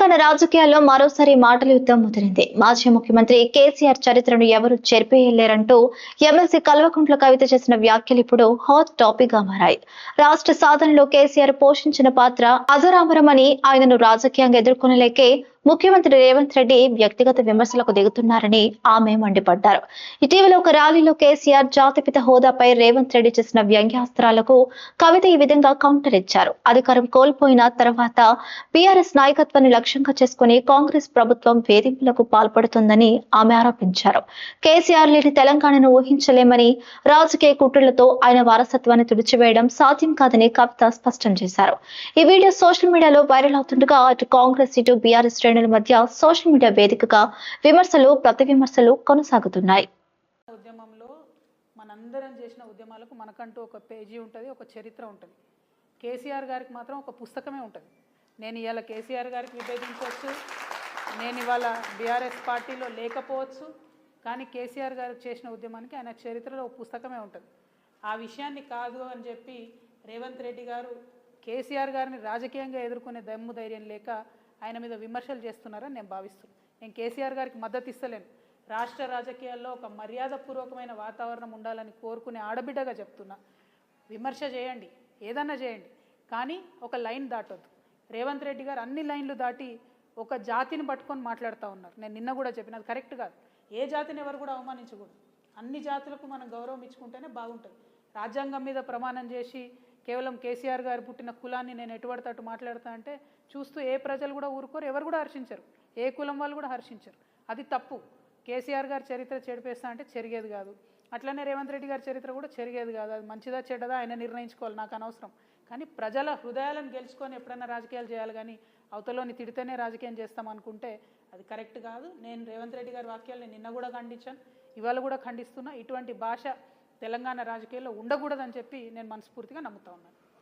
తెలంగాణ రాజకీయాల్లో మరోసారి మాటల యుద్ధం ముదిరింది. మాజీ ముఖ్యమంత్రి కేసీఆర్ చరిత్రను ఎవరు చెరిపేయలేరంటూ ఎమ్మెల్సీ కల్వకుంట్ల కవిత చేసిన వ్యాఖ్యలు ఇప్పుడు హాట్ టాపిక్ గా మారాయి. రాష్ట్ర సాధనలో కేసీఆర్ పోషించిన పాత్ర అజరామరమని, ఆయనను రాజకీయంగా ఎదుర్కొనలేకే ముఖ్యమంత్రి రేవంత్ రెడ్డి వ్యక్తిగత విమర్శలకు దిగుతున్నారని ఆమె మండిపడ్డారు. ఇటీవల ఒక ర్యాలీలో కేసీఆర్ జాతిపిత హోదాపై రేవంత్ రెడ్డి చేసిన వ్యంగ్యాస్త్రాలకు కవిత ఈ విధంగా కౌంటర్ ఇచ్చారు. అధికారం కోల్పోయిన తర్వాత బీఆర్ఎస్ నాయకత్వాన్ని లక్ష్యంగా చేసుకుని కాంగ్రెస్ ప్రభుత్వం వేధింపులకు పాల్పడుతుందని ఆమె ఆరోపించారు. కేసీఆర్ లేని తెలంగాణను ఊహించలేమని, రాజకీయ కుట్రలతో ఆయన వారసత్వాన్ని తుడిచివేయడం సాధ్యం కాదని కవిత స్పష్టం చేశారు. ఈ వీడియో సోషల్ మీడియాలో వైరల్ అవుతుండగా అటు కాంగ్రెస్ ఇటు బీఆర్ఎస్ శ్రేణుల మధ్య సోషల్ మీడియా వేదికగా విమర్శలు ప్రతి విమర్శలు కొనసాగుతున్నాయి. ఉద్యమంలో మనందరం చేసిన ఉద్యమాలకు మనకంటూ ఒక పేజీ ఉంటుంది, ఒక చరిత్ర ఉంటుంది. కేసీఆర్ గారికి మాత్రం ఒక పుస్తకమే ఉంటుంది. నేను ఇవాళ కేసీఆర్ గారికి విభేదించవచ్చు, నేను ఇవాళ బీఆర్ఎస్ పార్టీలో లేకపోవచ్చు, కానీ కేసీఆర్ గారు చేసిన ఉద్యమానికి ఆయన చరిత్రలో ఒక పుస్తకమే ఉంటుంది. ఆ విషయాన్ని కాదు అని చెప్పి రేవంత్ రెడ్డి గారు కేసీఆర్ గారిని రాజకీయంగా ఎదుర్కొనే దమ్ము ధైర్యం లేక ఆయన మీద విమర్శలు చేస్తున్నారని నేను భావిస్తున్నాను. నేను కేసీఆర్ గారికి మద్దతు ఇస్తలేను. రాష్ట్ర రాజకీయాల్లో ఒక మర్యాదపూర్వకమైన వాతావరణం ఉండాలని కోరుకునే ఆడబిడ్డగా చెప్తున్నా. విమర్శ చేయండి, ఏదన్నా చేయండి, కానీ ఒక లైన్ దాటొద్దు. రేవంత్ రెడ్డి గారు అన్ని లైన్లు దాటి ఒక జాతిని పట్టుకొని మాట్లాడుతూ ఉన్నారు. నేను నిన్న కూడా చెప్పిన, అది కరెక్ట్ కాదు. ఏ జాతిని ఎవరు కూడా అవమానించకూడదు. అన్ని జాతులకు మనం గౌరవం ఇచ్చుకుంటేనే బాగుంటుంది. రాజ్యాంగం మీద ప్రమాణం చేసి కేవలం కేసీఆర్ గారు పుట్టిన కులాన్ని నేను ఎటుపడితే అటు మాట్లాడతా అంటే చూస్తూ ఏ ప్రజలు కూడా ఊరుకోరు, ఎవరు కూడా హర్షించరు, ఏ కులం వాళ్ళు కూడా హర్షించరు. అది తప్పు. కేసీఆర్ గారి చరిత్ర చెడిపేస్తా అంటే చెరిగేది కాదు. అట్లనే రేవంత్ రెడ్డి గారి చరిత్ర కూడా చెరిగేది కాదు. అది మంచిదా చెడ్డదా ఆయన నిర్ణయించుకోవాలి, నాకు అనవసరం. కానీ ప్రజల హృదయాలను గెలుచుకొని ఎప్పుడైనా రాజకీయాలు చేయాలి, కానీ అవతలోని తిడితేనే రాజకీయం చేస్తాం అనుకుంటే అది కరెక్ట్ కాదు. నేను రేవంత్ రెడ్డి గారి వాక్యాలను నిన్న కూడా ఖండించాను, ఇవాళ కూడా ఖండిస్తున్నా. ఇటువంటి భాష తెలంగాణ రాజకీయాల్లో ఉండకూడదని చెప్పి నేను మనస్ఫూర్తిగా నమ్ముతా ఉన్నాను.